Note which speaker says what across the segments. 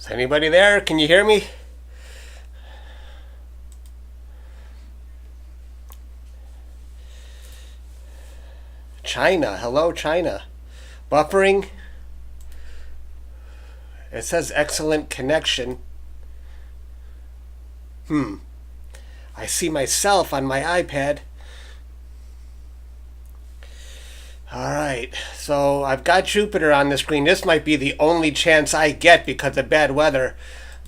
Speaker 1: Is anybody there? Can you hear me? China. Hello, China. Buffering. It says excellent connection. I see myself on my iPad. Alright, so I've got Jupiter on the screen. This might be the only chance I get because of bad weather.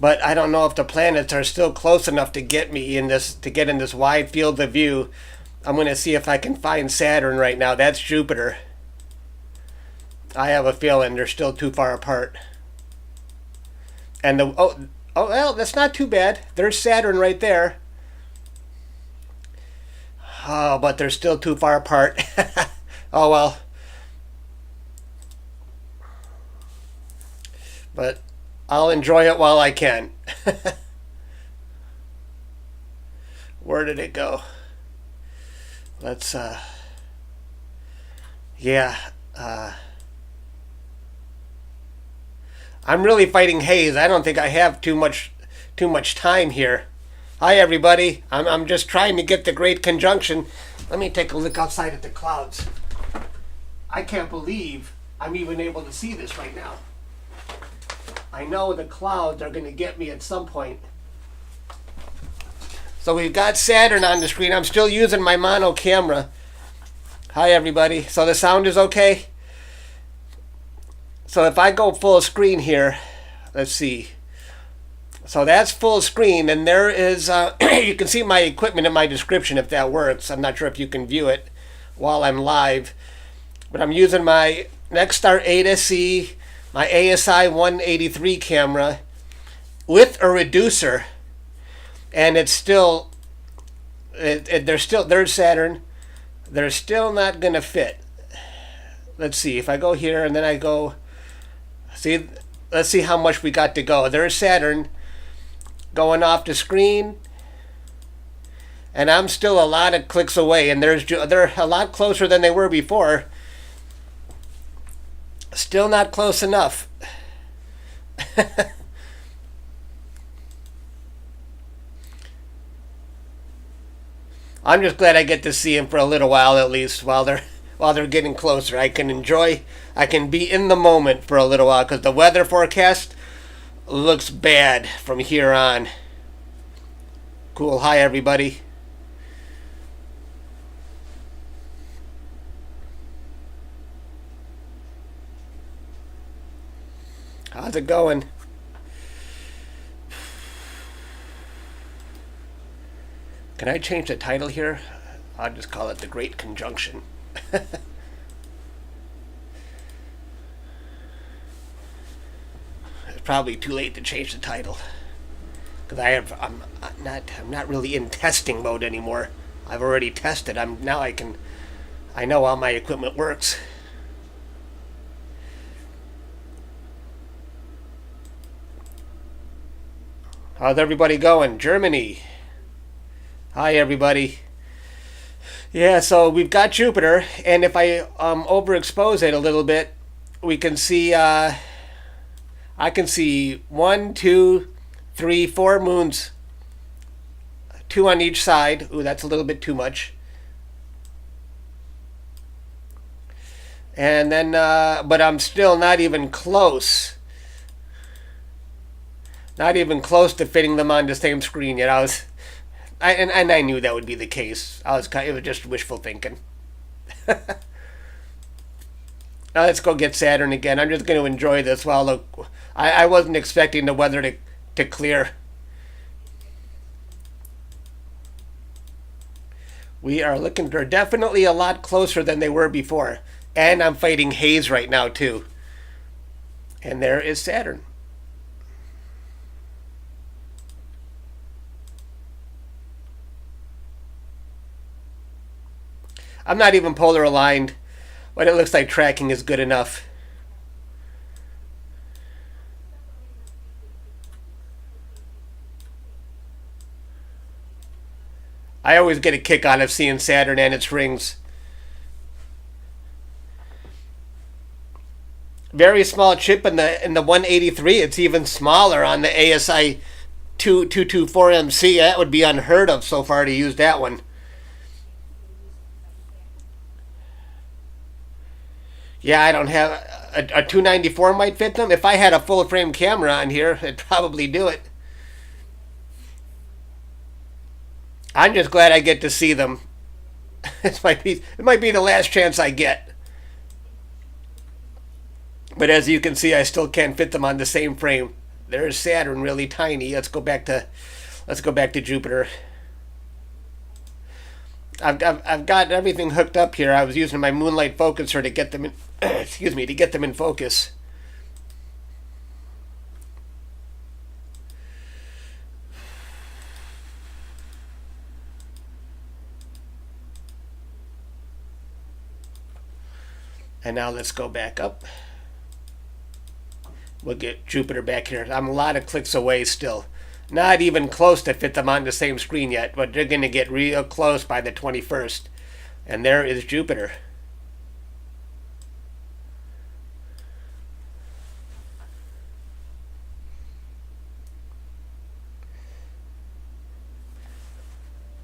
Speaker 1: But I don't know if the planets are still close enough to get me in this, to get in this wide field of view. I'm going to see if I can find Saturn right now. That's Jupiter. I have a feeling they're still too far apart. And the well, that's not too bad. There's Saturn right there. Oh, but they're still too far apart. Oh well. But I'll enjoy it while I can. Where did it go? Let's yeah. I'm really fighting haze. I don't think I have too much time here. Hi everybody. I'm just trying to get the great conjunction. Let me take a look outside at the clouds. I can't believe I'm even able to see this right now. I know the clouds are going to get me at some point. So we've got Saturn on the screen. I'm still using my mono camera. Hi everybody. So the sound is okay? So if I go full screen here, let's see. So that's full screen, and there is, you can see my equipment in my description if that works. I'm not sure if you can view it while I'm live. But I'm using my NexStar 8SE, my ASI183 camera with a reducer. And it's still, there's Saturn. They're still not going to fit. Let's see, if I go here and then I go, see, let's see how much we got to go. There's Saturn going off the screen. And I'm still a lot of clicks away. And they're a lot closer than they were before. Still not close enough. I'm just glad I get to see him for a little while at least while they're getting closer. I can be in the moment for a little while because the weather forecast looks bad from here on. Cool. Hi everybody. How's it going? Can I change the title here? I'll just call it The Great Conjunction. It's probably too late to change the title because I'm not really in testing mode anymore. I've already tested. I know how my equipment works. How's everybody going? Germany. Hi everybody. Yeah, so we've got Jupiter, and if I overexpose it a little bit, we can see I can see 1, 2, 3, 4 moons, 2 on each side. Ooh, that's a little bit too much. And then but I'm still not even close. Not even close to fitting them on the same screen yet. I knew that would be the case. It was just wishful thinking. Now let's go get Saturn again. I'm just going to enjoy this while I wasn't expecting the weather to clear. They're definitely a lot closer than they were before. And I'm fighting haze right now too. And there is Saturn. I'm not even polar aligned, but it looks like tracking is good enough. I always get a kick out of seeing Saturn and its rings. Very small chip in the 183. It's even smaller on the ASI 224MC. That would be unheard of so far to use that one. Yeah, I don't have a 294 might fit them. If I had a full frame camera on here, it'd probably do it. I'm just glad I get to see them. It might be the last chance I get. But as you can see, I still can't fit them on the same frame. There's Saturn, really tiny. Let's go back to Jupiter. I've got everything hooked up here. I was using my moonlight focuser to get them in, excuse me, to get them in focus. And now let's go back up. We'll get Jupiter back here. I'm a lot of clicks away still. Not even close to fit them on the same screen yet, but they're going to get real close by the 21st. And there is Jupiter.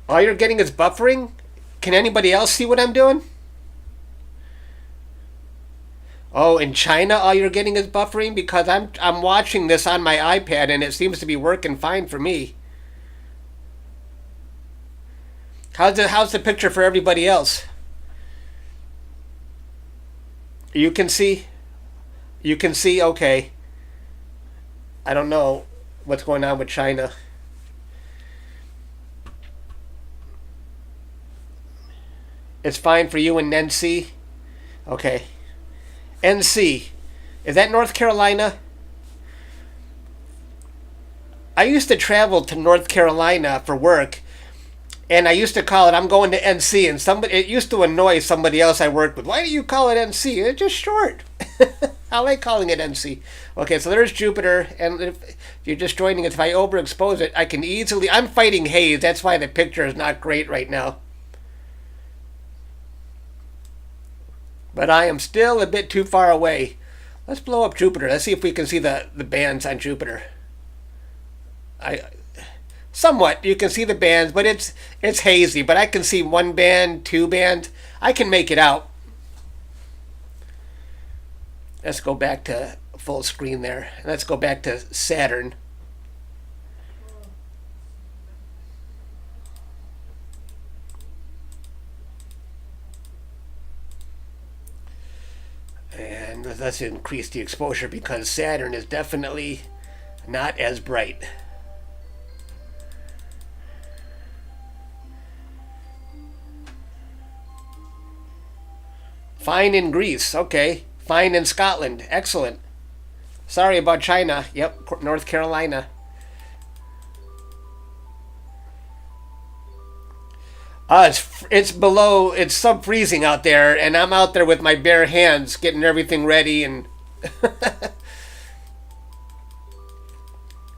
Speaker 1: All you're getting is buffering? Can anybody else see what I'm doing? Oh, in China, all you're getting is buffering? Because I'm watching this on my iPad and it seems to be working fine for me. How's the picture for everybody else? You can see? You can see? Okay. I don't know what's going on with China. It's fine for you in NC? Okay. NC. Is that North Carolina? I used to travel to North Carolina for work, and I used to call it, I'm going to NC, and it used to annoy somebody else I worked with. Why do you call it NC? It's just short. I like calling it NC. Okay, so there's Jupiter, and if you're just joining it, if I overexpose it, I can easily, I'm fighting haze, that's why the picture is not great right now. But I am still a bit too far away. Let's blow up Jupiter. Let's see if we can see the bands on Jupiter. Somewhat, you can see the bands, but it's hazy. But I can see one band, two bands. I can make it out. Let's go back to full screen there. Let's go back to Saturn. And let's increase the exposure because Saturn is definitely not as bright. Fine in Greece, okay. Fine in Scotland, excellent. Sorry about China, yep, North Carolina. It's below, it's sub-freezing out there, and I'm out there with my bare hands getting everything ready, and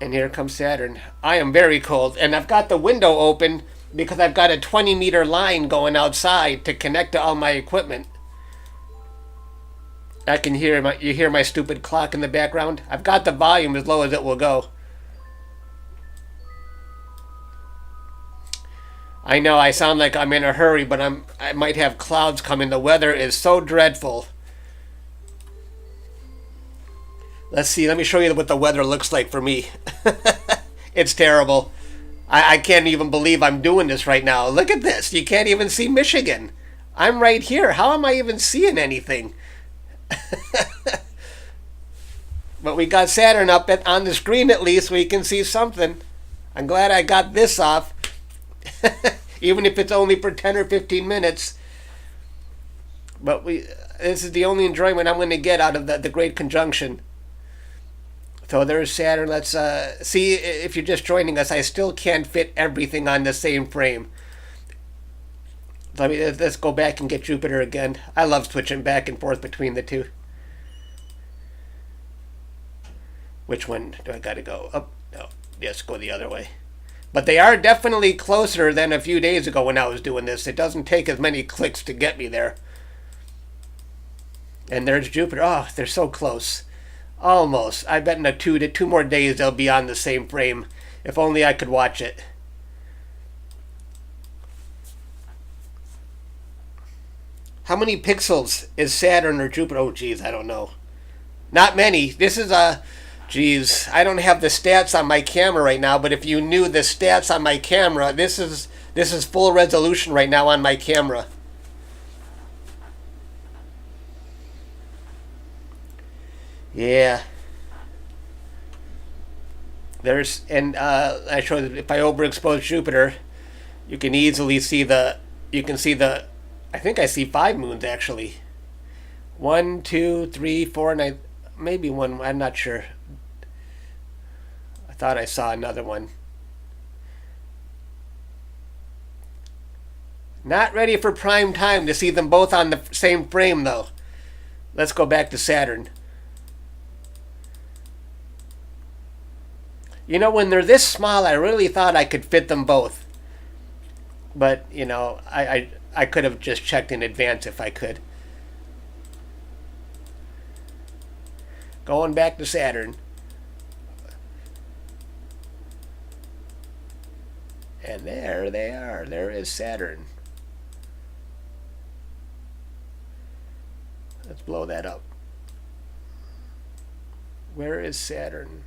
Speaker 1: and here comes Saturn. I am very cold, and I've got the window open because I've got a 20-meter line going outside to connect to all my equipment. I can hear you hear my stupid clock in the background? I've got the volume as low as it will go. I know I sound like I'm in a hurry, but I might have clouds coming. The weather is so dreadful. Let's see. Let me show you what the weather looks like for me. It's terrible. I can't even believe I'm doing this right now. Look at this. You can't even see Michigan. I'm right here. How am I even seeing anything? But we got Saturn up on the screen at least. We can see something. I'm glad I got this off. Even if it's only for 10 or 15 minutes. But this is the only enjoyment I'm going to get out of the Great Conjunction. So there's Saturn. Let's see if you're just joining us. I still can't fit everything on the same frame. Let's go back and get Jupiter again. I love switching back and forth between the two. Which one do I got to go? Up? No. Yes, go the other way. But they are definitely closer than a few days ago when I was doing this. It doesn't take as many clicks to get me there. And there's Jupiter. Oh, they're so close. Almost. I bet in two more days they'll be on the same frame. If only I could watch it. How many pixels is Saturn or Jupiter? Oh, geez, I don't know. Not many. This is a... Geez, I don't have the stats on my camera right now, but if you knew the stats on my camera, this is full resolution right now on my camera. Yeah. There's, and I showed that if I overexpose Jupiter, you can easily see I think I see 5 moons actually. 1, 2, 3, 4, and maybe one, I'm not sure. I thought I saw another one. Not ready for prime time to see them both on the same frame though. Let's go back to Saturn. You know, when they're this small, I really thought I could fit them both. But, you know, I could have just checked in advance if I could. Going back to Saturn. And there they are. There is Saturn. Let's blow that up. Where is Saturn?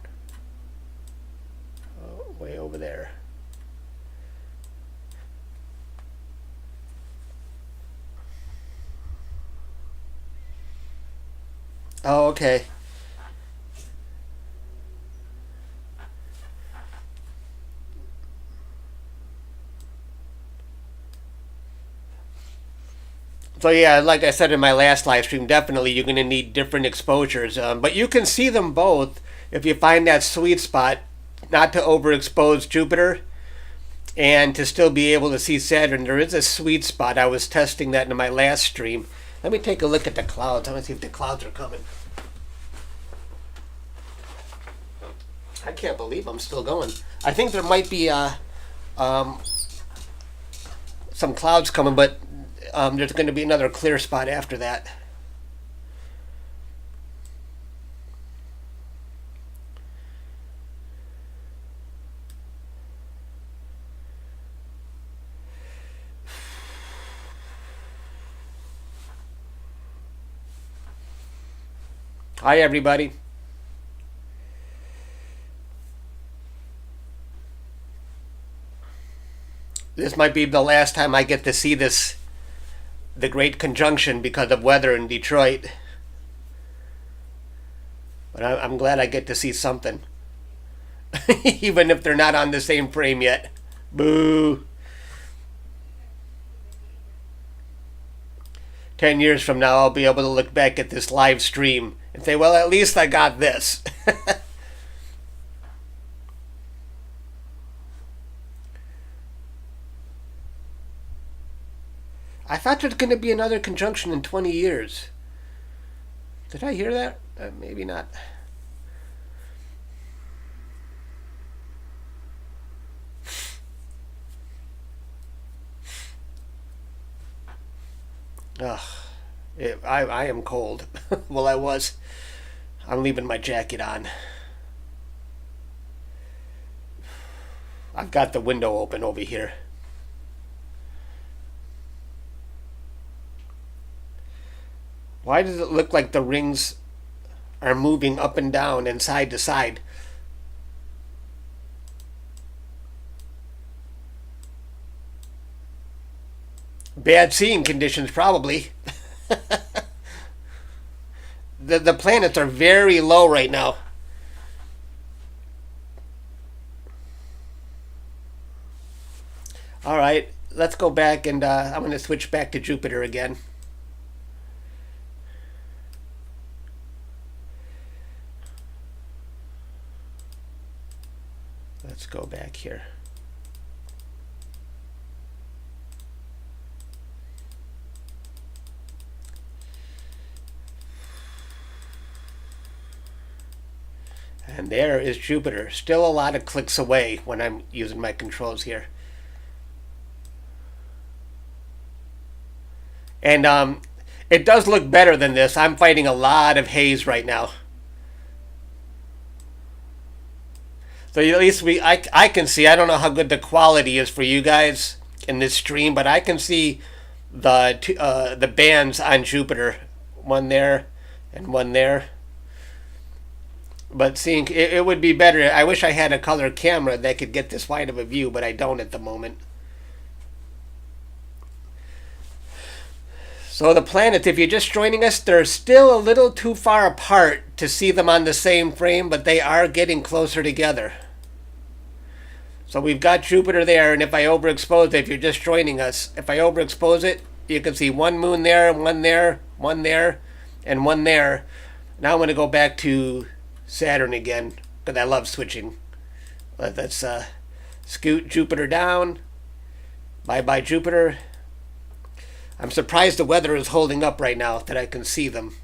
Speaker 1: Oh, way over there. Oh, okay. So yeah, like I said in my last live stream, definitely you're going to need different exposures. But you can see them both if you find that sweet spot, not to overexpose Jupiter and to still be able to see Saturn. There is a sweet spot. I was testing that in my last stream. Let me take a look at the clouds. I want to see if the clouds are coming. I can't believe I'm still going. I think there might be some clouds coming, but there's going to be another clear spot after that. Hi, everybody. This might be the last time I get to see this, the Great Conjunction, because of weather in Detroit. But I'm glad I get to see something. Even if they're not on the same frame yet. Boo. 10 years from now, I'll be able to look back at this live stream and say, well, at least I got this. I thought there's going to be another conjunction in 20 years. Did I hear that? Maybe not. Ugh. I am cold. Well, I was. I'm leaving my jacket on. I've got the window open over here. Why does it look like the rings are moving up and down and side to side? Bad seeing conditions, probably. The planets are very low right now. All right, let's go back, and I'm going to switch back to Jupiter again. Let's go back here. And there is Jupiter. Still a lot of clicks away when I'm using my controls here. And It does look better than this. I'm fighting a lot of haze right now. So at least I can see. I don't know how good the quality is for you guys in this stream, but I can see the bands on Jupiter. One there and one there. But seeing it would be better. I wish I had a color camera that could get this wide of a view, but I don't at the moment. So the planets, if you're just joining us, they're still a little too far apart to see them on the same frame, but they are getting closer together. So we've got Jupiter there, and if I overexpose it, if you're just joining us, if I overexpose it, you can see one moon there, one there, one there, and one there. Now I'm going to go back to Saturn again, because I love switching. Let's scoot Jupiter down. Bye-bye, Jupiter. I'm surprised the weather is holding up right now, that I can see them.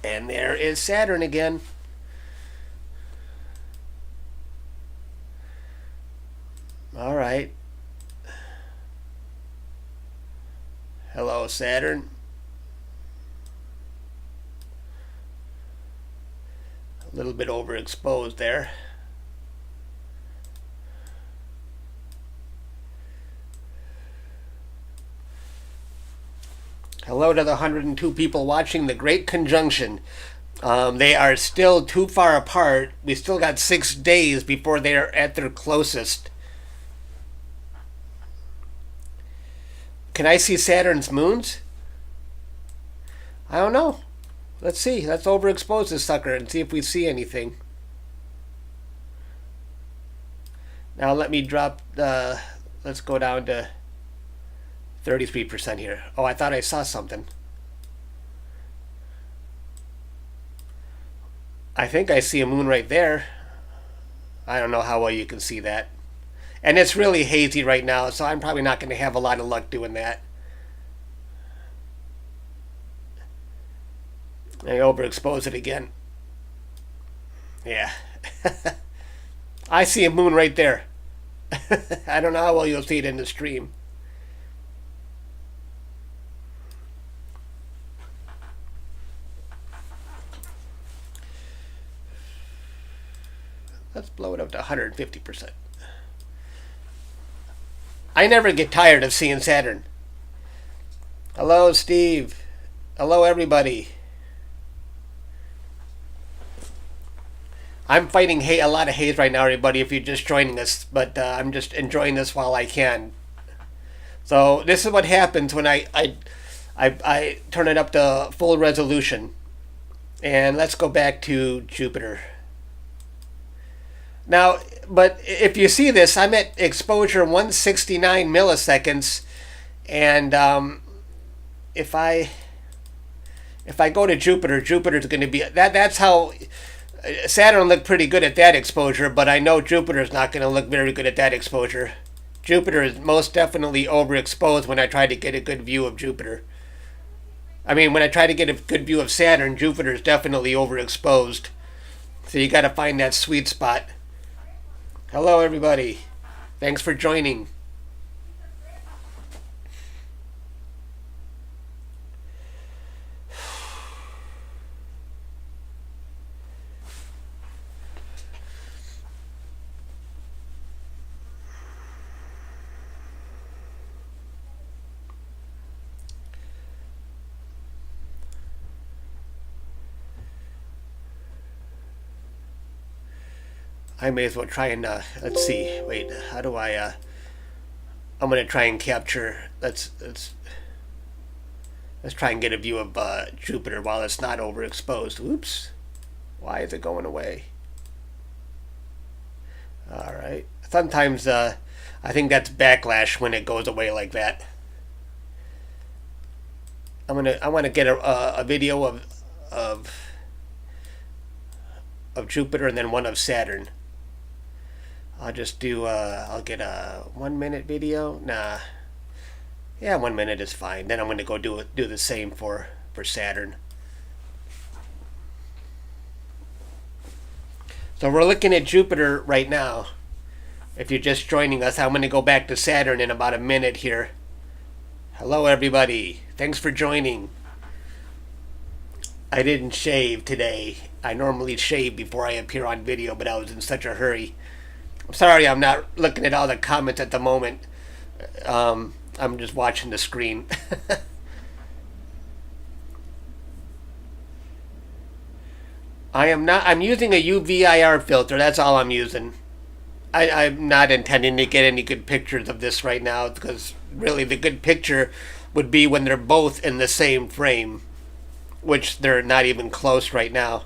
Speaker 1: And there is Saturn again. All right. Hello, Saturn. A little bit overexposed there. Hello to the 102 people watching the Great Conjunction. They are still too far apart. We still got 6 days before they're at their closest. Can I see Saturn's moons? I don't know. Let's see. Let's overexpose this sucker and see if we see anything. Now let me drop let's go down to 33% here. Oh, I thought I saw something. I think I see a moon right there. I don't know how well you can see that. And it's really hazy right now, so I'm probably not going to have a lot of luck doing that. I overexpose it again. Yeah. I see a moon right there. I don't know how well you'll see it in the stream. Let's blow it up to 150%. I never get tired of seeing Saturn. Hello, Steve. Hello, everybody. I'm fighting a lot of haze right now, everybody, if you're just joining us. But I'm just enjoying this while I can. So this is what happens when I turn it up to full resolution. And let's go back to Jupiter. Now, but if you see this, I'm at exposure 169 milliseconds, and if I go to Jupiter, Jupiter's going to be that's how Saturn looked pretty good at that exposure, but I know Jupiter's not going to look very good at that exposure. Jupiter is most definitely overexposed when I try to get a good view of Jupiter. I mean, when I try to get a good view of Saturn, Jupiter's definitely overexposed. So you got to find that sweet spot. Hello, everybody. Thanks for joining. I may as well try and let's see. Wait, how do I? I'm gonna try and capture. Let's try and get a view of Jupiter while it's not overexposed. Oops, why is it going away? All right. Sometimes I think that's backlash when it goes away like that. I want to get a video of Jupiter and then one of Saturn. I'll just do, I'll get a 1 minute video. Nah. Yeah, 1 minute is fine. Then I'm going to go do the same for Saturn. So we're looking at Jupiter right now. If you're just joining us, I'm going to go back to Saturn in about a minute here. Hello everybody. Thanks for joining. I didn't shave today. I normally shave before I appear on video, but I was in such a hurry. I'm sorry I'm not looking at all the comments at the moment. I'm just watching the screen. I'm using a UV-IR filter. That's all I'm using. I'm not intending to get any good pictures of this right now, because really the good picture would be when they're both in the same frame, which they're not even close right now.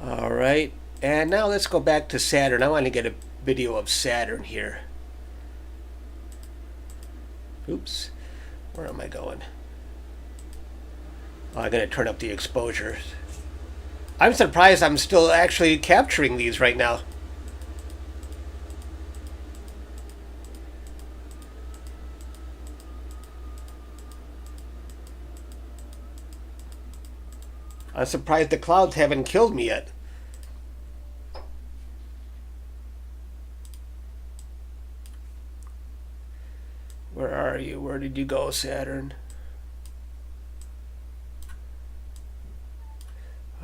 Speaker 1: All right, and now let's go back to Saturn. I want to get a video of Saturn here. Oops, where am I going? Oh, I'm going to turn up the exposure. I'm surprised I'm still actually capturing these right now. I'm surprised the clouds haven't killed me yet. Where are you? Where did you go, Saturn?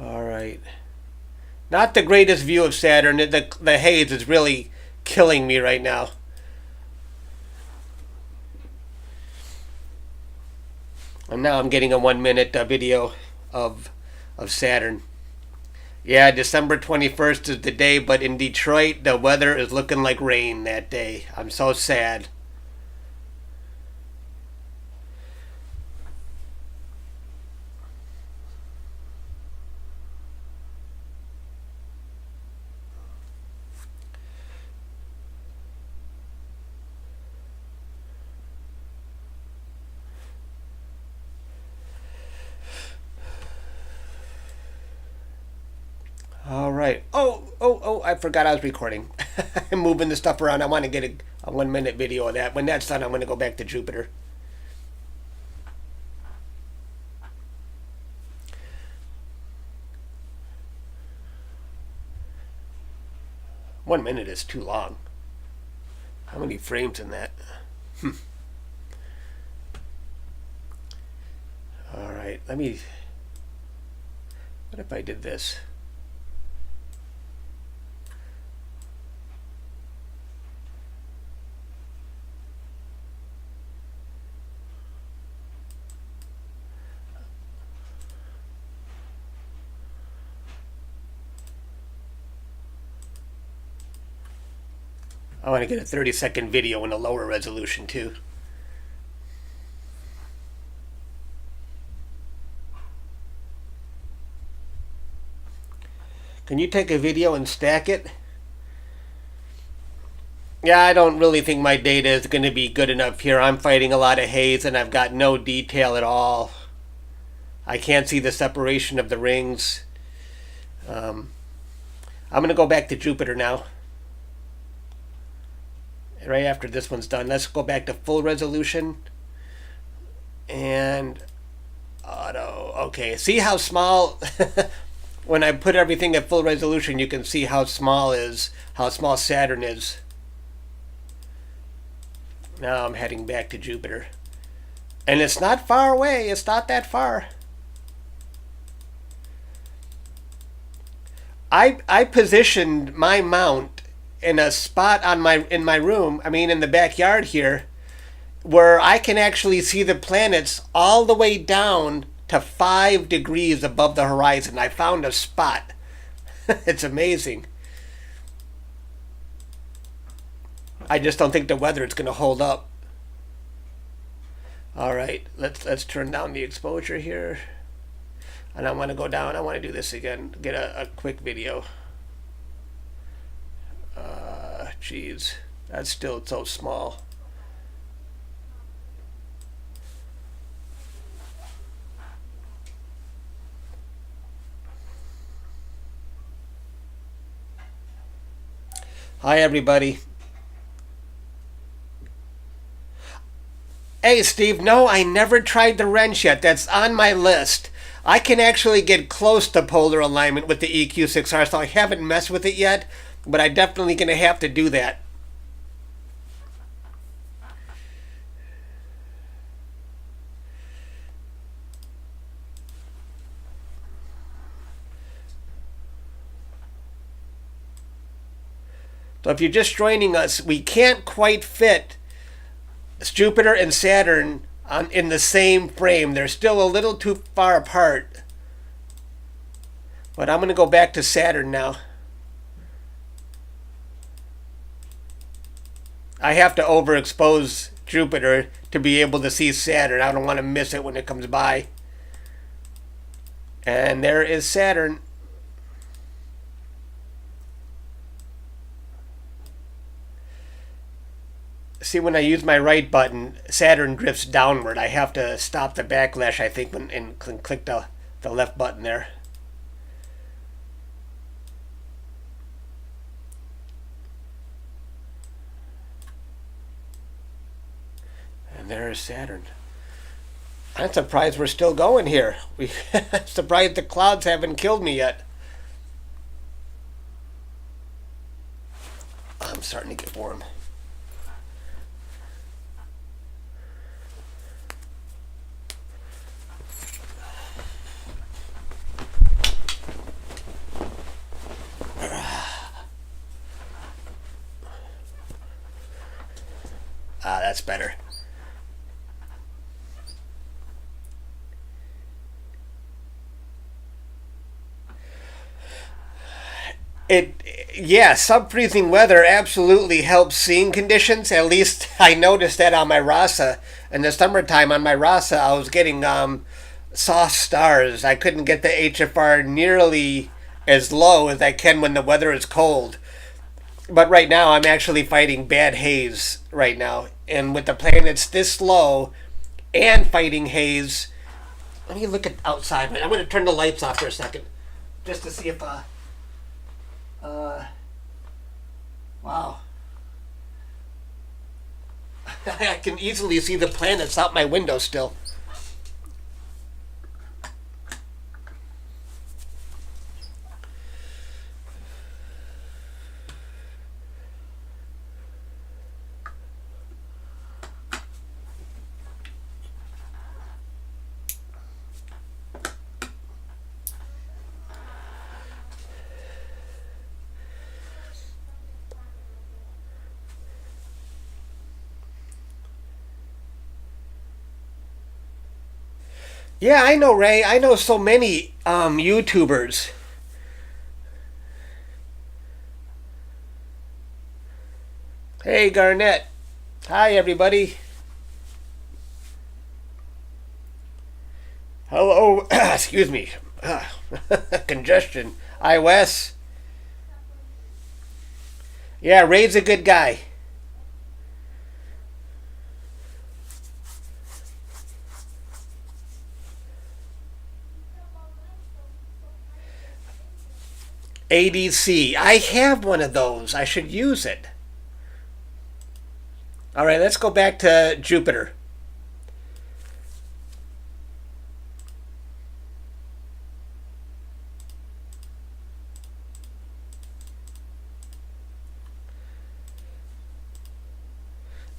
Speaker 1: All right. Not the greatest view of Saturn. The haze is really killing me right now. And now I'm getting a 1-minute video of Saturn. Yeah, December 21st is the day, but in Detroit, the weather is looking like rain that day. I'm so sad. All right. Oh, I forgot I was recording. I'm moving the stuff around. I want to get a 1-minute video of that. When that's done, I'm going to go back to Jupiter. One minute is too long. How many frames in that? All right. What if I did this? I want to get a 30-second video in a lower resolution too. Can you take a video and stack it? Yeah, I don't really think my data is going to be good enough here. I'm fighting a lot of haze and I've got no detail at all. I can't see the separation of the rings. I'm going to go back to Jupiter now. Right after this one's done, let's go back to full resolution and auto. Okay, see how small when I put everything at full resolution, you can see how small Saturn is. Now I'm heading back to Jupiter, and it's not far away. It's not that far. I positioned my mount in a spot in my room, in the backyard here, where I can actually see the planets all the way down to 5 degrees above the horizon. I found a spot. It's amazing. I just don't think the weather is going to hold up. All right, let's turn down the exposure here. And I want to go down. I want to do this again. Get a quick video. Geez, that's still so small. Hi, everybody. Hey, Steve. No, I never tried the wrench yet. That's on my list. I can actually get close to polar alignment with the EQ6R, so I haven't messed with it yet, but I'm definitely going to have to do that. So if you're just joining us, we can't quite fit Jupiter and Saturn in the same frame. They're still a little too far apart. But I'm going to go back to Saturn now. I have to overexpose Jupiter to be able to see Saturn. I don't want to miss it when it comes by. And there is Saturn. See, when I use my right button, Saturn drifts downward. I have to stop the backlash, I think, and click the left button there. And there is Saturn. I'm surprised we're still going here. I'm surprised the clouds haven't killed me yet. I'm starting to get warm. Ah, that's better. Yeah, sub-freezing weather absolutely helps seeing conditions. At least I noticed that on my Rasa. In the summertime on my Rasa, I was getting soft stars. I couldn't get the HFR nearly as low as I can when the weather is cold. But right now, I'm actually fighting bad haze right now. And with the planets this low and fighting haze, let me look at outside. I'm going to turn the lights off for a second just to see if wow. I can easily see the planets out my window still. Yeah, I know, Ray. I know so many YouTubers. Hey, Garnett. Hi, everybody. Hello. Excuse me. Congestion. Hi, Wes. Yeah, Ray's a good guy. ADC. I have one of those. I should use it. All right, let's go back to Jupiter.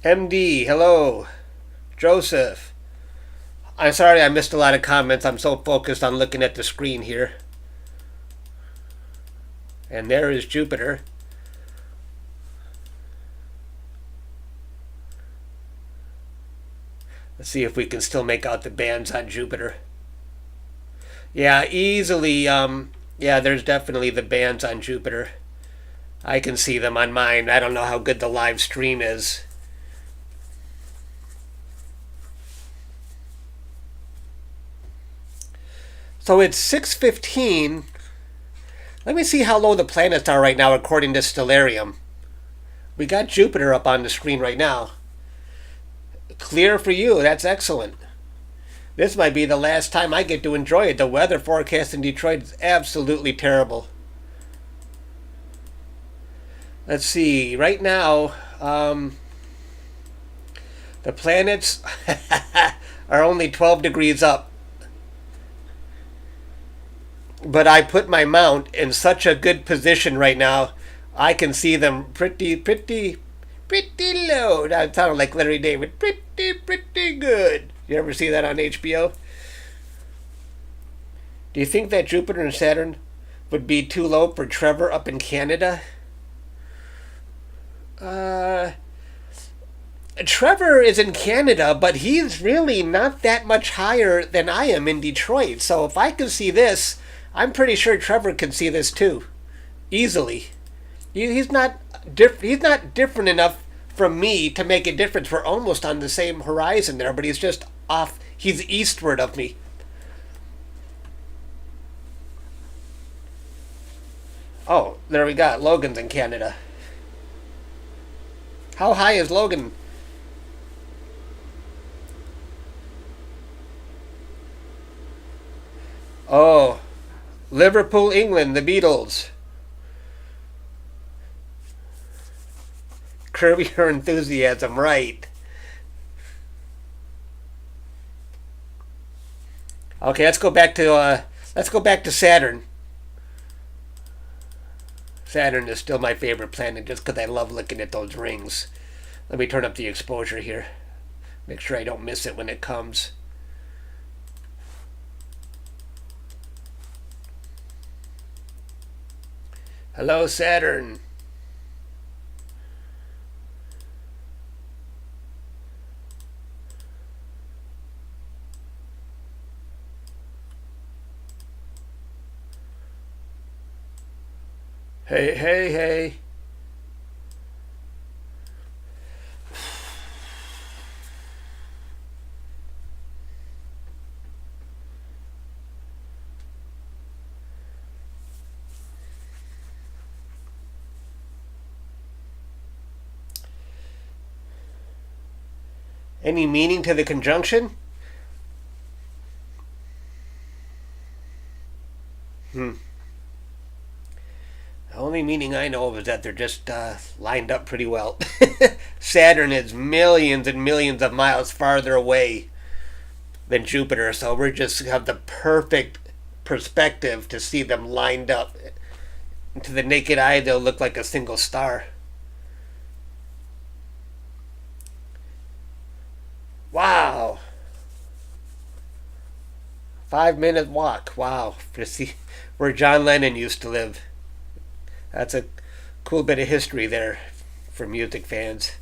Speaker 1: MD, hello. Joseph. I'm sorry I missed a lot of comments. I'm so focused on looking at the screen here. And there is Jupiter. Let's see if we can still make out the bands on Jupiter. Yeah, easily. Yeah, there's definitely the bands on Jupiter. I can see them on mine. I don't know how good the live stream is. So it's 6:15. Let me see how low the planets are right now according to Stellarium. We got Jupiter up on the screen right now. Clear for you. That's excellent. This might be the last time I get to enjoy it. The weather forecast in Detroit is absolutely terrible. Let's see. Right now, the planets are only 12 degrees up. But I put my mount in such a good position right now, I can see them pretty low. That sounded like Larry David. Pretty good. You ever see that on HBO? Do you think that Jupiter and Saturn would be too low for Trevor up in Canada? Trevor is in Canada, but he's really not that much higher than I am in Detroit. So if I can see this, I'm pretty sure Trevor can see this too, easily. He's not He's not different enough from me to make a difference. We're almost on the same horizon there, but he's just off. He's eastward of me. Oh, there we got Logan's in Canada. How high is Logan? Oh, Liverpool, England, the Beatles. Curb your enthusiasm, right? Okay, let's go back to Saturn. Saturn is still my favorite planet just because I love looking at those rings. Let me turn up the exposure here. Make sure I don't miss it when it comes. Hello, Saturn. Hey. Any meaning to the conjunction? Hmm. The only meaning I know of is that they're just lined up pretty well. Saturn is millions and millions of miles farther away than Jupiter, so we're just have the perfect perspective to see them lined up. To the naked eye, they'll look like a single star. Wow. 5 minute walk. Wow. To see where John Lennon used to live. That's a cool bit of history there for music fans.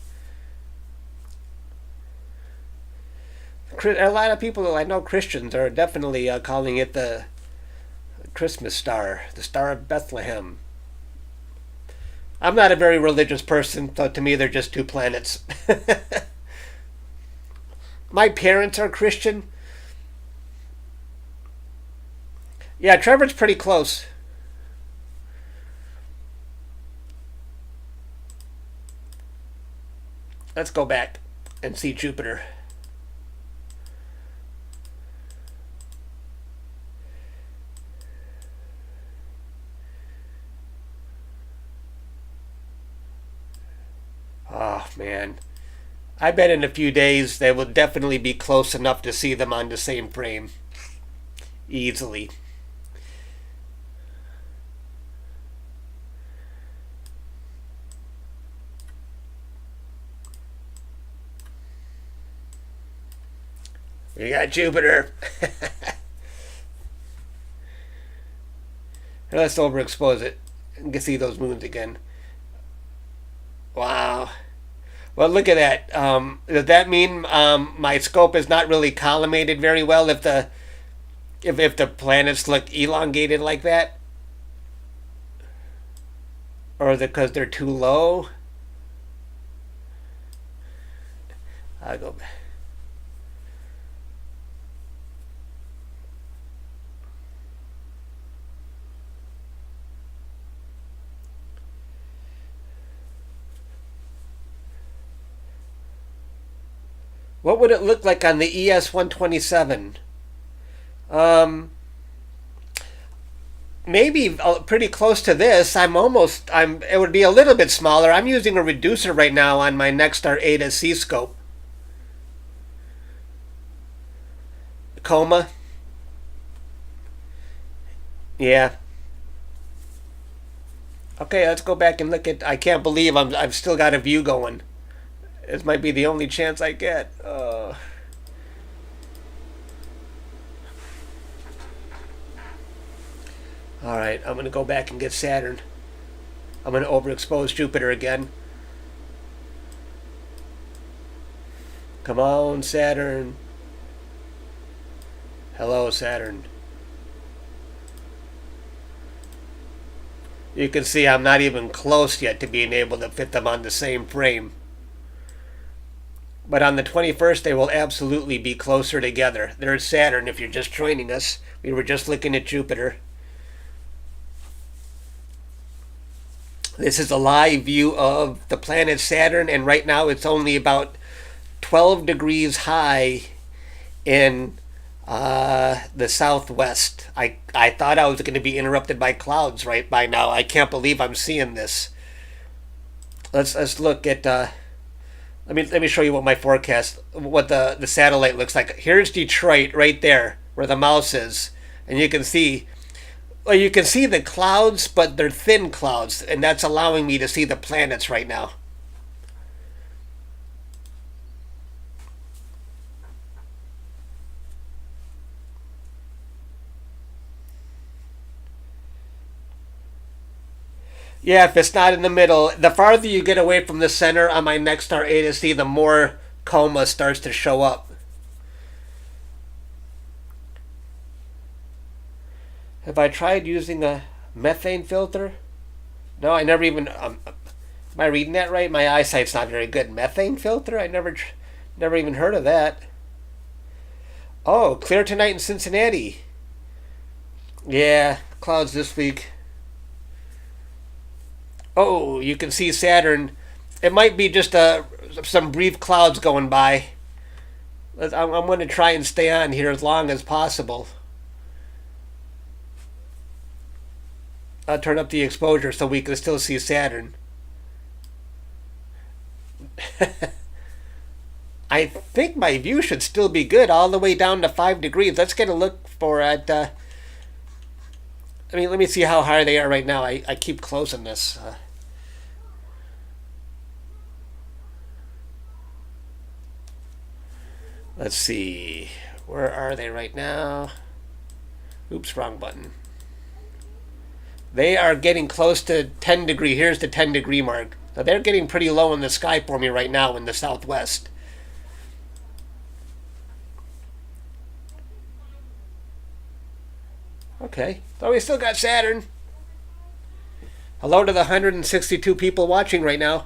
Speaker 1: A lot of people I know, Christians, are definitely calling it the Christmas star, the Star of Bethlehem. I'm not a very religious person, so to me they're just two planets. My parents are Christian. Yeah, Trevor's pretty close. Let's go back and see Jupiter. Oh, man. I bet in a few days they will definitely be close enough to see them on the same frame. Easily. We got Jupiter. Let's overexpose it and see those moons again. Wow. Well, look at that. Does that mean my scope is not really collimated very well if the planets look elongated like that? Or is it because they're too low? I'll go back. What would it look like on the ES-127? maybe pretty close to this. It would be a little bit smaller. I'm using a reducer right now on my NexStar A to C scope. Coma. Yeah. Okay, let's go back and look at. I can't believe I've still got a view going. This might be the only chance I get. All right, I'm gonna go back and get Saturn. I'm gonna overexpose Jupiter again. Come on, Saturn. Hello, Saturn. You can see I'm not even close yet to being able to fit them on the same frame. But on the 21st, they will absolutely be closer together. There's Saturn if you're just joining us. We were just looking at Jupiter. This is a live view of the planet Saturn, and right now it's only about 12 degrees high in the southwest. I thought I was going to be interrupted by clouds right by now. I can't believe I'm seeing this. Let's look at. Let me show you what my forecast, what the satellite looks like. Here's Detroit right there, where the mouse is, and you can see. Well, you can see the clouds, but they're thin clouds, and that's allowing me to see the planets right now. Yeah, if it's not in the middle, the farther you get away from the center on my NexStar A to C, the more coma starts to show up. Have I tried using a methane filter? No, I never even. Am I reading that right? My eyesight's not very good. Methane filter? I never even heard of that. Oh, clear tonight in Cincinnati. Yeah, clouds this week. Oh, you can see Saturn. It might be just some brief clouds going by. I'm going to try and stay on here as long as possible. I'll turn up the exposure so we can still see Saturn. I think my view should still be good all the way down to 5 degrees. Let's get a look for it. Let me see how high they are right now. I keep closing this. Let's see. Where are they right now? Oops, wrong button. They are getting close to 10 degree. Here's the 10 degree mark. So they're getting pretty low in the sky for me right now in the southwest. Okay, so we still got Saturn. Hello to the 162 people watching right now.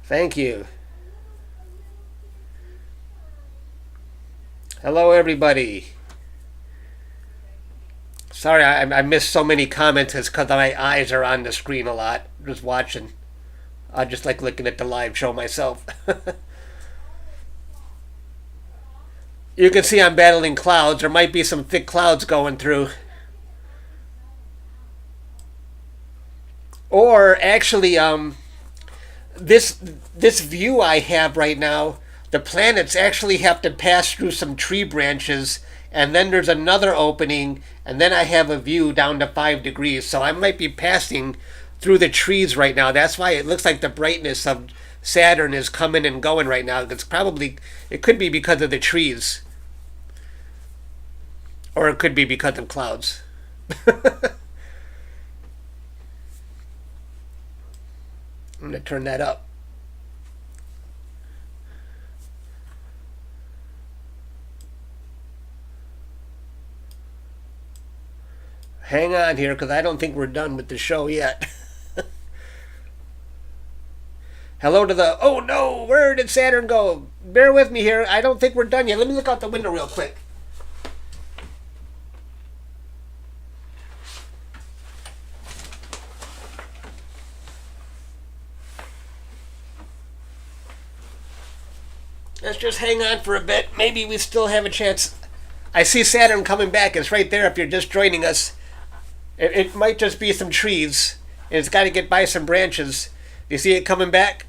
Speaker 1: Thank you. Hello, everybody. Sorry, I missed so many comments. It's because my eyes are on the screen a lot, just watching. I just like looking at the live show myself. You can see I'm battling clouds. There might be some thick clouds going through. Or actually, this view I have right now, the planets actually have to pass through some tree branches, and then there's another opening, and then I have a view down to 5 degrees. So I might be passing through the trees right now. That's why it looks like the brightness of Saturn is coming and going right now. It could be because of the trees. Or it could be because of clouds. I'm going to turn that up. Hang on here, because I don't think we're done with the show yet. Hello to the... Oh no! Where did Saturn go? Bear with me here. I don't think we're done yet. Let me look out the window real quick. Let's just hang on for a bit. Maybe we still have a chance. I see Saturn coming back. It's right there if you're just joining us. It might just be some trees. And it's got to get by some branches. Do you see it coming back?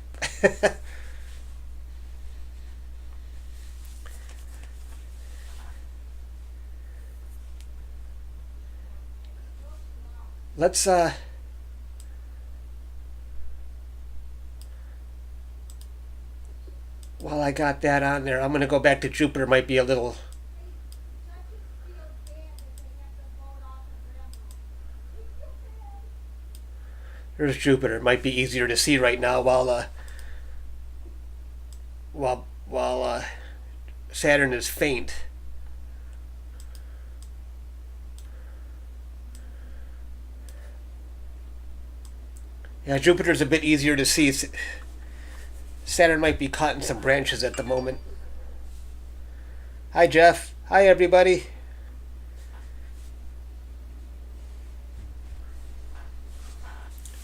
Speaker 1: Let's while I got that on there, I'm going to go back to Jupiter. Might be a little. There's Jupiter. Might be easier to see right now while Saturn is faint. Yeah, Jupiter's a bit easier to see. Saturn might be caught in some branches at the moment. Hi, Jeff. Hi, everybody.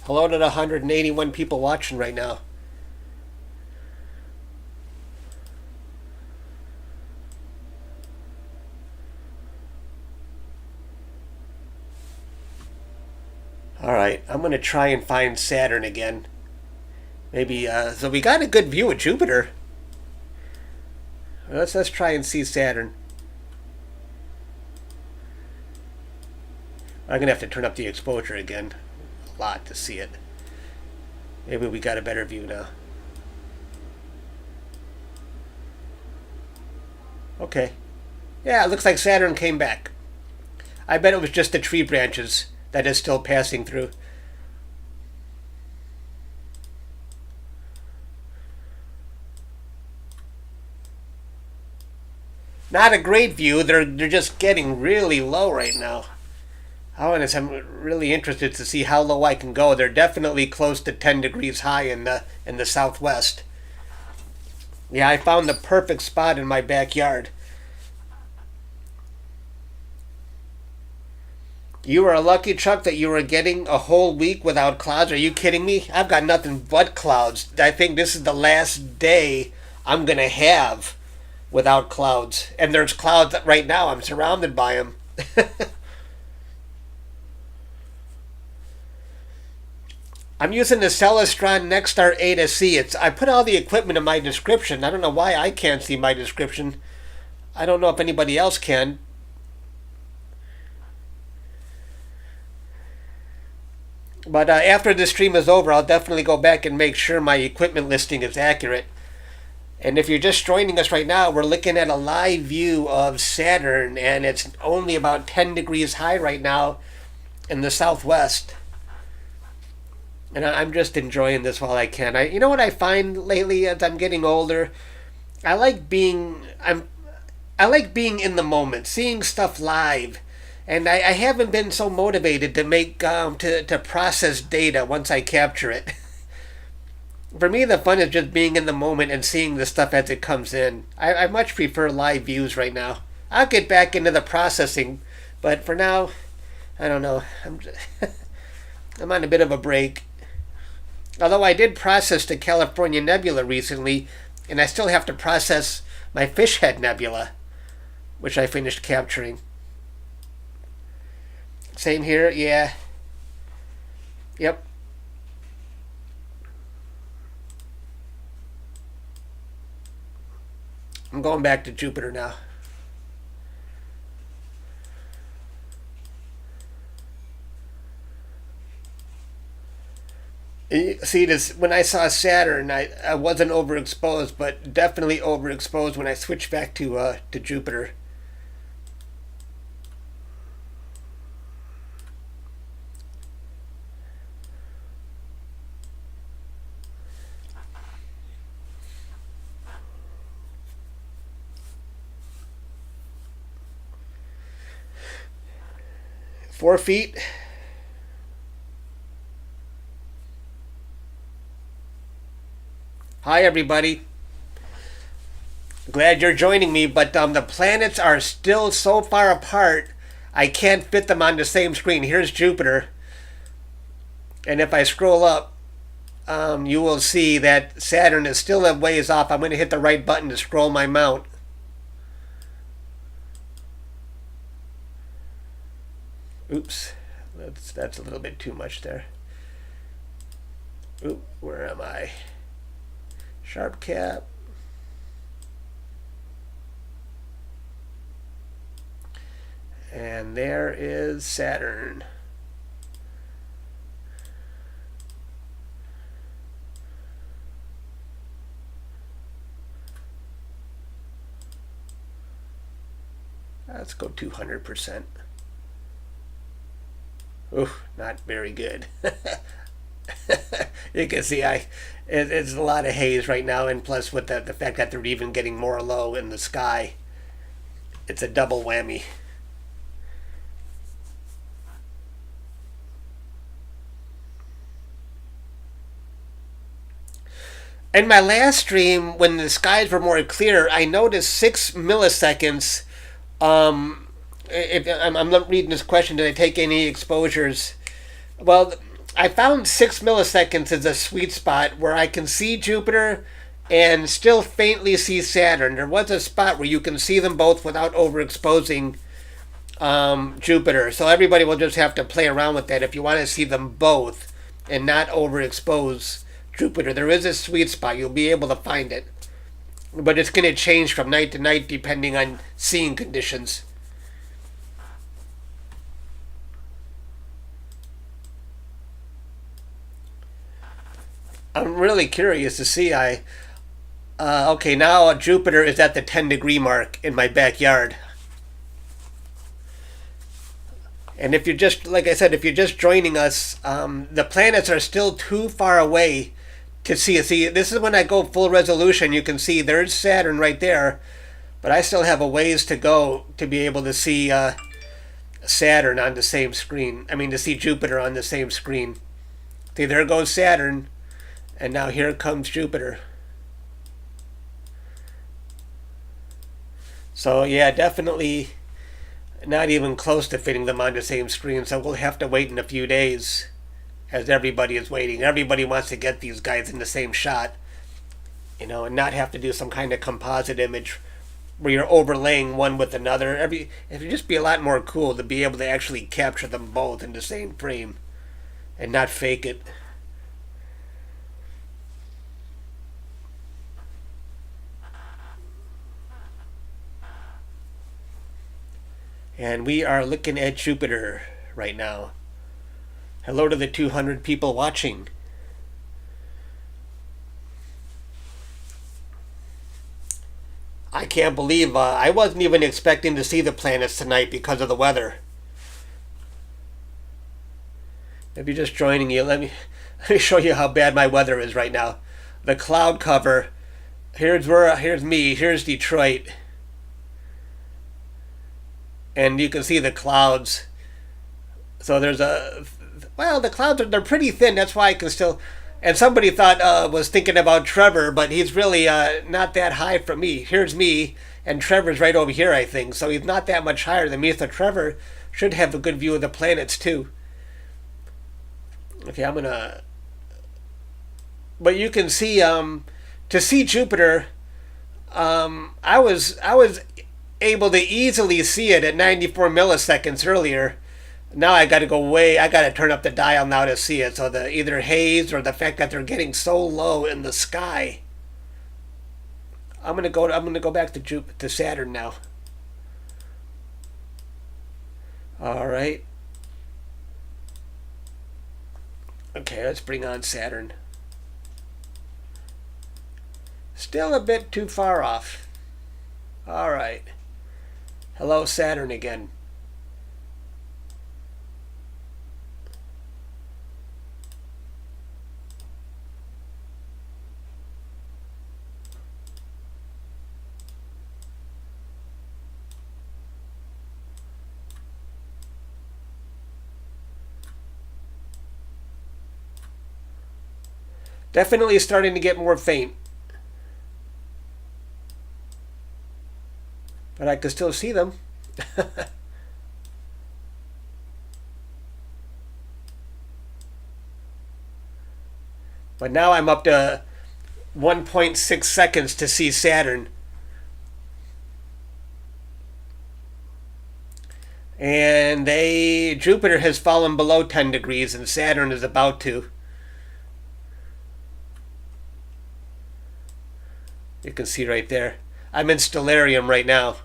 Speaker 1: Hello to the 181 people watching right now. Alright, I'm going to try and find Saturn again. Maybe, so we got a good view of Jupiter. Let's try and see Saturn. I'm going to have to turn up the exposure again. A lot to see it. Maybe we got a better view now. Okay. Yeah, it looks like Saturn came back. I bet it was just the tree branches that is still passing through. Not a great view. They're just getting really low right now. I'm really interested to see how low I can go. They're definitely close to 10 degrees high in the southwest. Yeah, I found the perfect spot in my backyard. You were lucky, Chuck, that you were getting a whole week without clouds. Are you kidding me? I've got nothing but clouds. I think this is the last day I'm going to have without clouds. And there's clouds right now. I'm surrounded by them. I'm using the Celestron NexStar A to C. I put all the equipment in my description. I don't know why I can't see my description. I don't know if anybody else can. But after this stream is over, I'll definitely go back and make sure my equipment listing is accurate. And if you're just joining us right now, we're looking at a live view of Saturn, and it's only about 10 degrees high right now in the southwest. And I'm just enjoying this while I can. You know what I find lately as I'm getting older? I like being in the moment, seeing stuff live. And I haven't been so motivated to make to process data once I capture it. For me, the fun is just being in the moment and seeing the stuff as it comes in. I much prefer live views right now. I'll get back into the processing, but for now, I don't know. I'm on a bit of a break. Although I did process the California Nebula recently, and I still have to process my Fish Head Nebula, which I finished capturing. Same here, yeah. Yep. I'm going back to Jupiter now. See, this when I saw Saturn, I wasn't overexposed, but definitely overexposed when I switched back to Jupiter. Four feet. Hi, everybody. Glad you're joining me, but the planets are still so far apart, I can't fit them on the same screen. Here's Jupiter. And if I scroll up, you will see that Saturn is still a ways off. I'm going to hit the right button to scroll my mount. Oops, that's a little bit too much there. Oop, where am I? SharpCap. And there is Saturn. Let's go 200%. Oof, not very good. You can see it's a lot of haze right now, and plus with the fact that they're even getting more low in the sky, it's a double whammy. In my last stream, when the skies were more clear, I noticed 6 milliseconds. If I'm not reading this question, did I take any exposures? Well, I found 6 milliseconds as a sweet spot where I can see Jupiter and still faintly see Saturn. There was a spot where you can see them both without overexposing Jupiter. So everybody will just have to play around with that if you want to see them both and not overexpose Jupiter. There is a sweet spot. You'll be able to find it. But it's going to change from night to night depending on seeing conditions. I'm really curious to see. Okay, now Jupiter is at the 10-degree mark in my backyard. And if you're just, like I said, if you're just joining us, the planets are still too far away to see. See, this is when I go full resolution. You can see there's Saturn right there, but I still have a ways to go to be able to see Saturn on the same screen. I mean, to see Jupiter on the same screen. See, there goes Saturn, and now here comes Jupiter. So yeah, definitely not even close to fitting them on the same screen. So we'll have to wait in a few days, as everybody is waiting. Everybody wants to get these guys in the same shot, and not have to do some kind of composite image where you're overlaying one with another. It would just be a lot more cool to be able to actually capture them both in the same frame and not fake it. And we are looking at Jupiter right now. Hello to the 200 people watching. I can't believe I wasn't even expecting to see the planets tonight because of the weather. If you're just joining you, let me show you how bad my weather is right now. The cloud cover. Here's me. Here's Detroit. And you can see the clouds. So there's the clouds they're pretty thin. That's why I can still. And somebody was thinking about Trevor, but he's really not that high from me. Here's me, and Trevor's right over here, I think. So he's not that much higher than me. So Trevor should have a good view of the planets too. Okay, I'm gonna. But you can see to see Jupiter. I was able to easily see it at 94 milliseconds earlier. Now I got to turn up the dial now to see it. So the either haze or the fact that they're getting so low in the sky. I'm gonna go back to Saturn now. All right. Okay, let's bring on Saturn. Still a bit too far off. All right. Hello, Saturn again. Definitely starting to get more faint. But I can still see them. But now I'm up to 1.6 seconds to see Saturn. And Jupiter has fallen below 10 degrees and Saturn is about to. You can see right there. I'm in stellarium right now.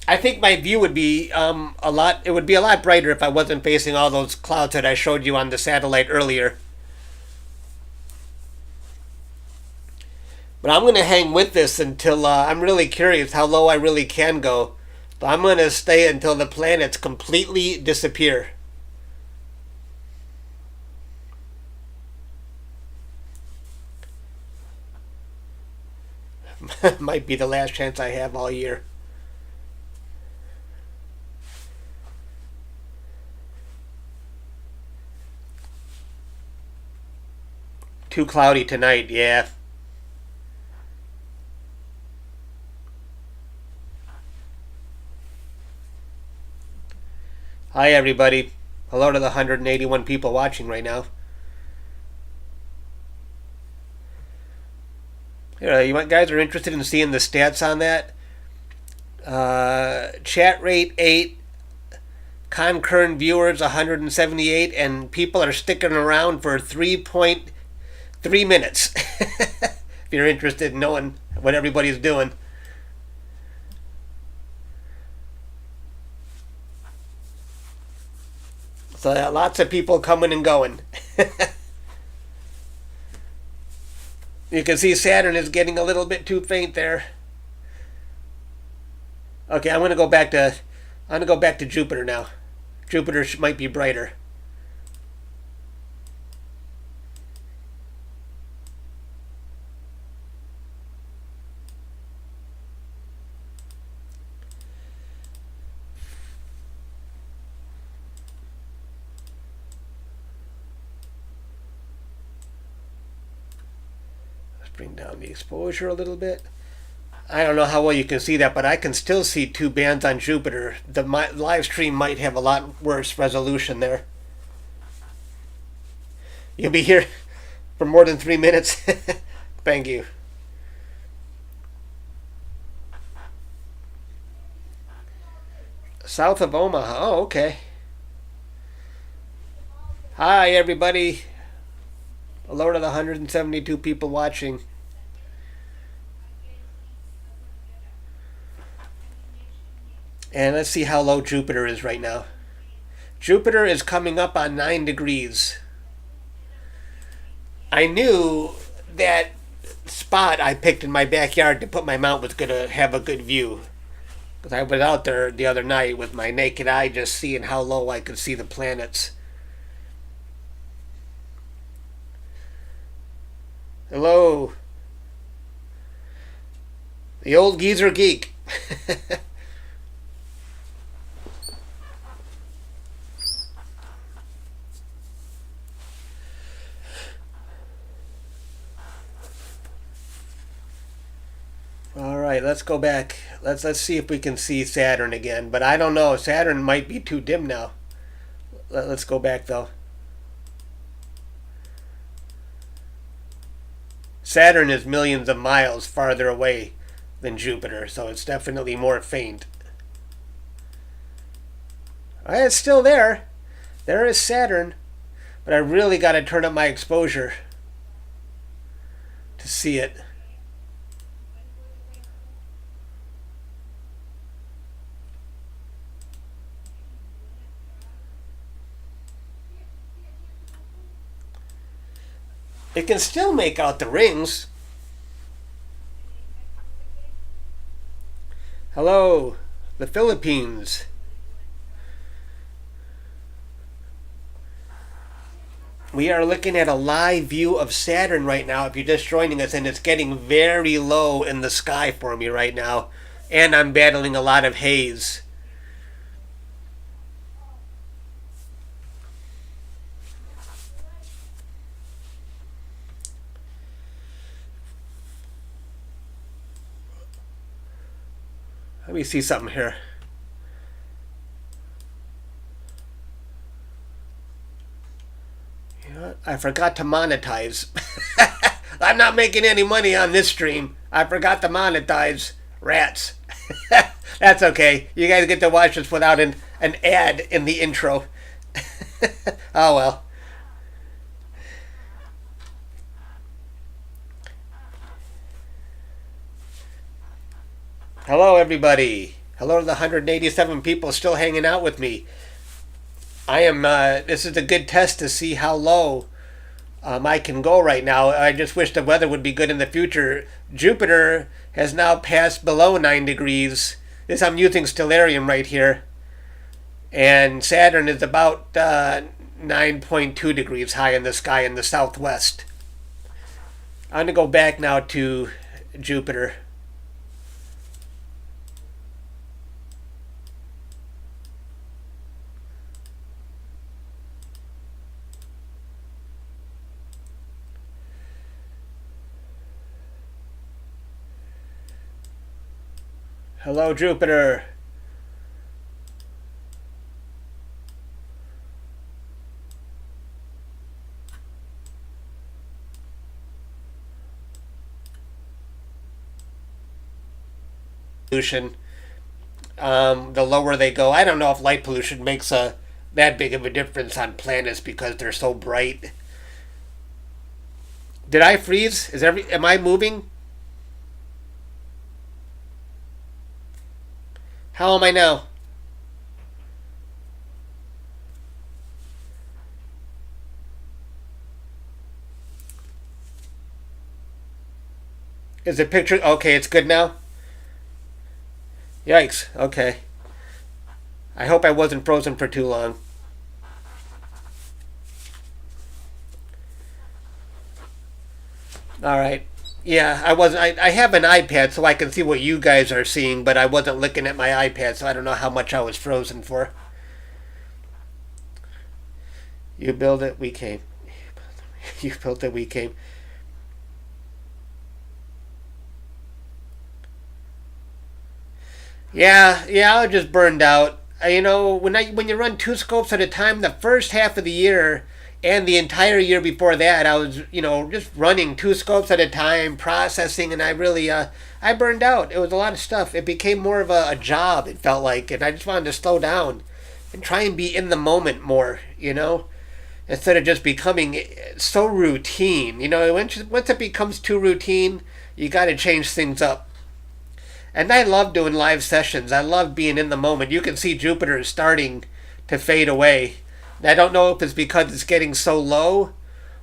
Speaker 1: I think my view would be it would be a lot brighter if I wasn't facing all those clouds that I showed you on the satellite earlier. But I'm going to hang with this until I'm really curious how low I really can go. So I'm going to stay until the planets completely disappear. Might be the last chance I have all year. Too cloudy tonight, yeah. Hi everybody. Hello to the 181 people watching right now. You guys are interested in seeing the stats on that? Chat rate 8, concurrent viewers 178, and people are sticking around for 3.3 minutes. If you're interested in knowing what everybody's doing. So lots of people coming and going. You can see Saturn is getting a little bit too faint there. Okay, I'm gonna go back to Jupiter now. Jupiter might be brighter. Bring down the exposure a little bit. I don't know how well you can see that, but I can still see two bands on Jupiter. The live stream might have a lot worse resolution there. You'll be here for more than 3 minutes. Thank you. South of Omaha. Oh, okay. Hi, everybody. Hello to the 172 people watching. And let's see how low Jupiter is right now. Jupiter is coming up on 9 degrees. I knew that spot I picked in my backyard to put my mount was going to have a good view. Because I was out there the other night with my naked eye just seeing how low I could see the planets. Hello. The old geezer geek. All right, let's go back. Let's see if we can see Saturn again. But I don't know. Saturn might be too dim now. Let's go back though. Saturn is millions of miles farther away than Jupiter, so it's definitely more faint. It's still there. There is Saturn, but I really got to turn up my exposure to see it. It can still make out the rings. Hello, the Philippines. We are looking at a live view of Saturn right now if you're just joining us, and it's getting very low in the sky for me right now. And I'm battling a lot of haze. Let me see something here. You know what? I forgot to monetize. I'm not making any money on this stream. I forgot to monetize. Rats. That's okay. You guys get to watch this without an ad in the intro. Oh well. Hello, everybody. Hello to the 187 people still hanging out with me. I am. This is a good test to see how low I can go right now. I just wish the weather would be good in the future. Jupiter has now passed below 9 degrees. This I'm using stellarium right here. And Saturn is about 9.2 degrees high in the sky in the southwest. I'm going to go back now to Jupiter. Hello, Jupiter. Pollution. The lower they go, I don't know if light pollution makes that big of a difference on planets because they're so bright. Did I freeze? Am I moving? How am I now? Is the picture okay? It's good now? Yikes. Okay. I hope I wasn't frozen for too long. All right. Yeah, I wasn't. I have an iPad so I can see what you guys are seeing, but I wasn't looking at my iPad, so I don't know how much I was frozen for. You build it, we came. You built it, we came. Yeah, I was just burned out. When you run two scopes at a time, the first half of the year and the entire year before that, I was just running two scopes at a time, processing, and I burned out. It was a lot of stuff. It became more of a job. It felt like, and I just wanted to slow down and try and be in the moment more. Instead of just becoming so routine. Once it becomes too routine, you got to change things up. And I love doing live sessions. I love being in the moment. You can see Jupiter is starting to fade away. And I don't know if it's because it's getting so low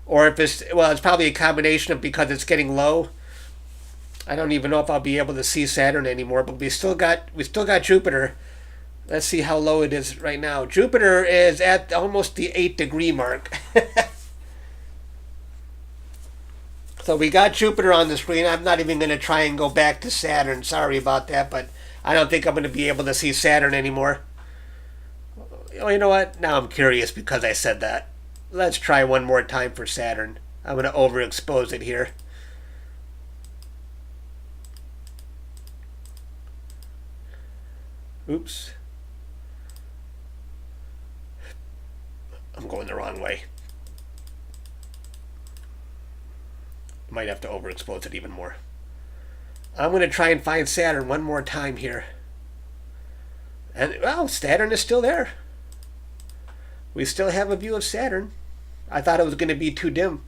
Speaker 1: or if it's probably a combination of because it's getting low. I don't even know if I'll be able to see Saturn anymore, but we still got Jupiter. Let's see how low it is right now. Jupiter is at almost the 8-degree mark. So we got Jupiter on the screen. I'm not even going to try and go back to Saturn. Sorry about that, but I don't think I'm going to be able to see Saturn anymore. Oh, you know what? Now I'm curious because I said that. Let's try one more time for Saturn. I'm going to overexpose it here. Oops. I'm going the wrong way. Might have to overexpose it even more. I'm going to try and find Saturn one more time here. And, Saturn is still there. We still have a view of Saturn. I thought it was going to be too dim.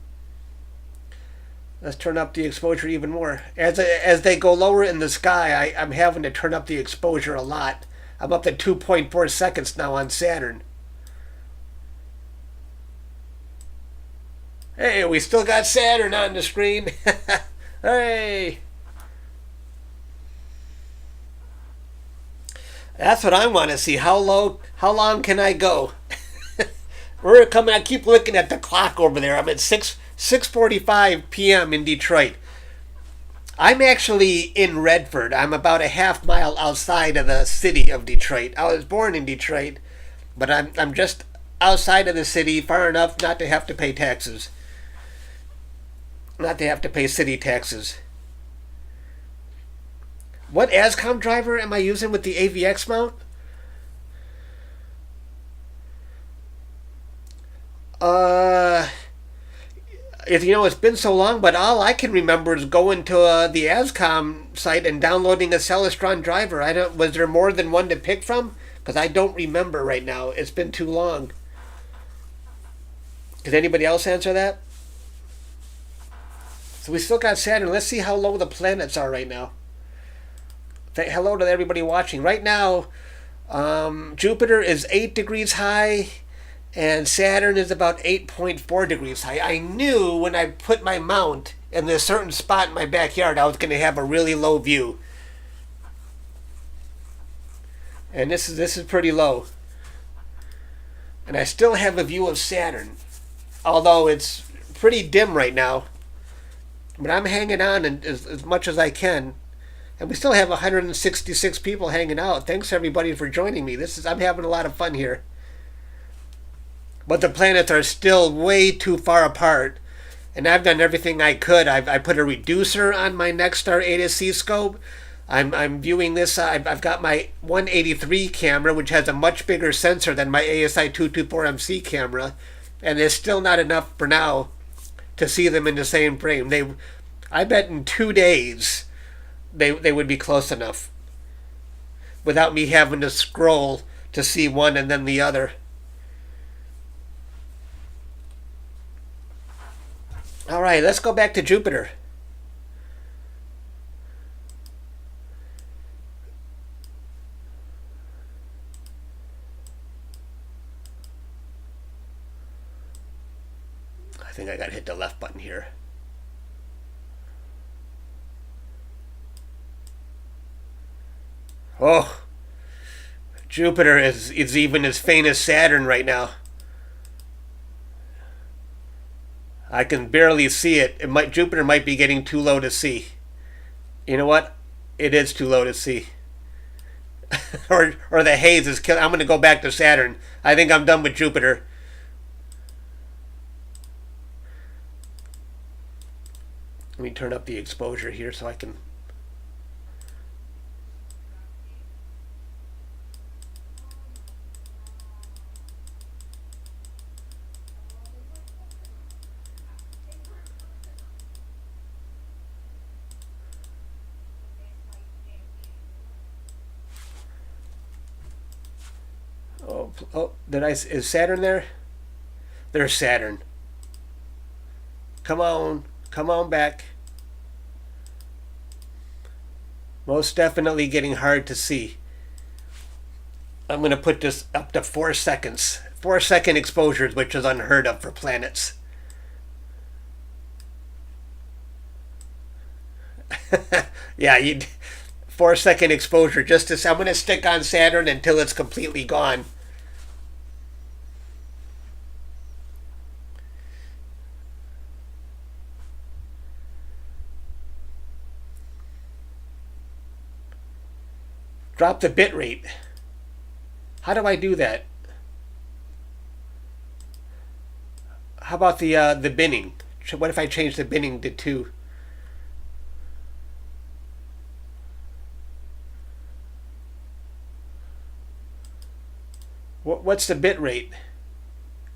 Speaker 1: Let's turn up the exposure even more. As they go lower in the sky, I'm having to turn up the exposure a lot. I'm up to 2.4 seconds now on Saturn. Hey, we still got Saturn on the screen. Hey. That's what I want to see. How long can I go? We're coming. I keep looking at the clock over there. I'm at 6:45 p.m. in Detroit. I'm actually in Redford. I'm about a half mile outside of the city of Detroit. I was born in Detroit, but I'm just outside of the city, far enough not to have to pay taxes. Not to have to pay city taxes. What ASCOM driver am I using with the AVX mount? It's been so long, but all I can remember is going to the ASCOM site and downloading a Celestron driver. Was there more than one to pick from? Because I don't remember right now. It's been too long. Could anybody else answer that? So we still got Saturn. Let's see how low the planets are right now. Hello to everybody watching. Right now, Jupiter is 8 degrees high, and Saturn is about 8.4 degrees high. I knew when I put my mount in a certain spot in my backyard, I was going to have a really low view. And this is pretty low. And I still have a view of Saturn, although it's pretty dim right now. But I'm hanging on as much as I can. And we still have 166 people hanging out. Thanks everybody for joining me. I'm having a lot of fun here. But the planets are still way too far apart. And I've done everything I could. I put a reducer on my NexStar ASI scope. I'm viewing this. I've got my 183 camera, which has a much bigger sensor than my ASI224MC camera. And it's still not enough for now to see them in the same frame. I bet in 2 days they would be close enough without me having to scroll to see one and then the other. All right, let's go back to Jupiter. I think I got to hit the left button here. Oh, Jupiter is even as faint as Saturn right now. I can barely see it. Jupiter might be getting too low to see. You know what? It is too low to see. or the haze is killing. I'm going to go back to Saturn. I think I'm done with Jupiter. Let me turn up the exposure here so I can. Oh, is Saturn there? There's Saturn. Come on back. Most definitely getting hard to see. I'm going to put this up to 4 seconds. 4-second exposures, which is unheard of for planets. Yeah, 4-second exposure just to. I'm going to stick on Saturn until it's completely gone. Drop the bit rate. How do I do that? How about the binning? What if I change the binning to 2? What's the bit rate?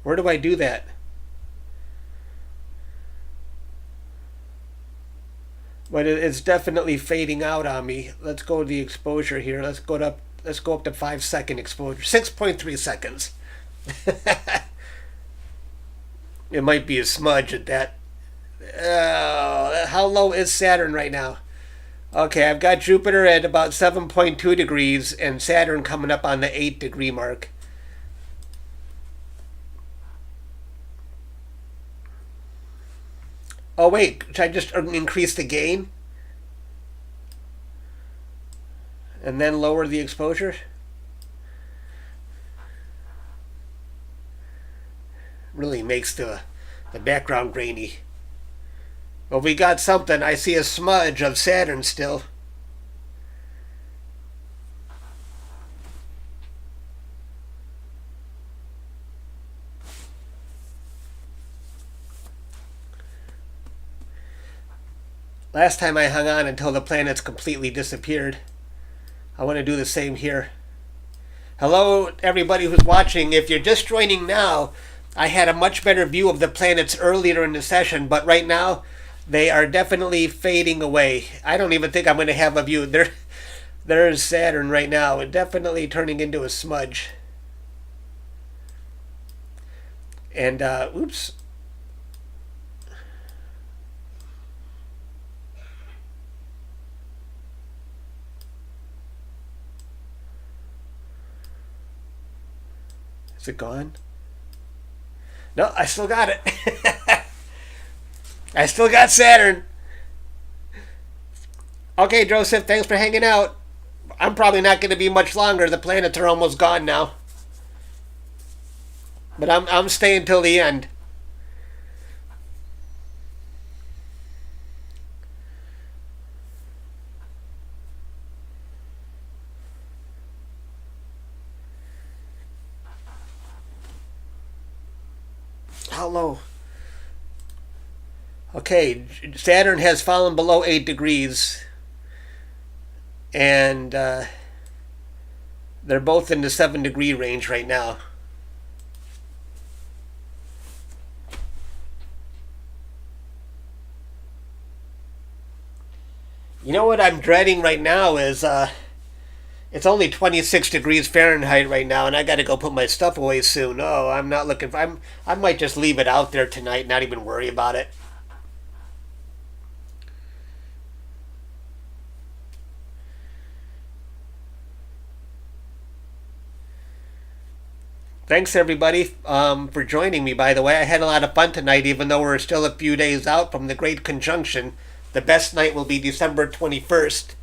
Speaker 1: Where do I do that? But it's definitely fading out on me. Let's go to the exposure here. Let's go up to 5-second exposure. 6.3 seconds. It might be a smudge at that. How low is Saturn right now? Okay, I've got Jupiter at about 7.2 degrees and Saturn coming up on the 8-degree mark. Oh wait, should I just increase the gain? And then lower the exposure? Really makes the background grainy. Well, we got something. I see a smudge of Saturn still. Last time I hung on until the planets completely disappeared. I want to do the same here. Hello, everybody who's watching. If you're just joining now, I had a much better view of the planets earlier in the session, but right now they are definitely fading away. I don't even think I'm going to have a view. There's Saturn right now. It's definitely turning into a smudge. And, oops. Is it gone? No, I still got it. I still got Saturn. Okay, Joseph, thanks for hanging out. I'm probably not going to be much longer. The planets are almost gone now. But I'm staying till the end. How low? Okay, Saturn has fallen below 8 degrees. And they're both in the 7-degree range right now. You know what I'm dreading right now is it's only 26 degrees Fahrenheit right now, and I got to go put my stuff away soon. Oh, I'm not looking for. I might just leave it out there tonight, not even worry about it. Thanks everybody for joining me. By the way, I had a lot of fun tonight, even though we're still a few days out from the Great Conjunction. The best night will be December 21st.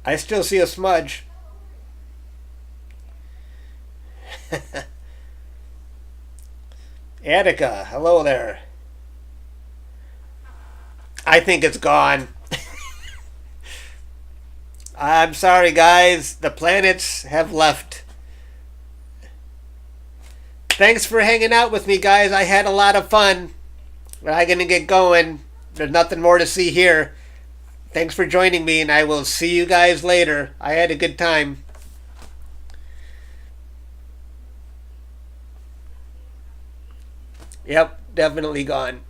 Speaker 1: I still see a smudge. Attica, hello there. I think it's gone. I'm sorry, guys. The planets have left. Thanks for hanging out with me, guys. I had a lot of fun. But I'm going to get going. There's nothing more to see here. Thanks for joining me, and I will see you guys later. I had a good time. Yep, definitely gone.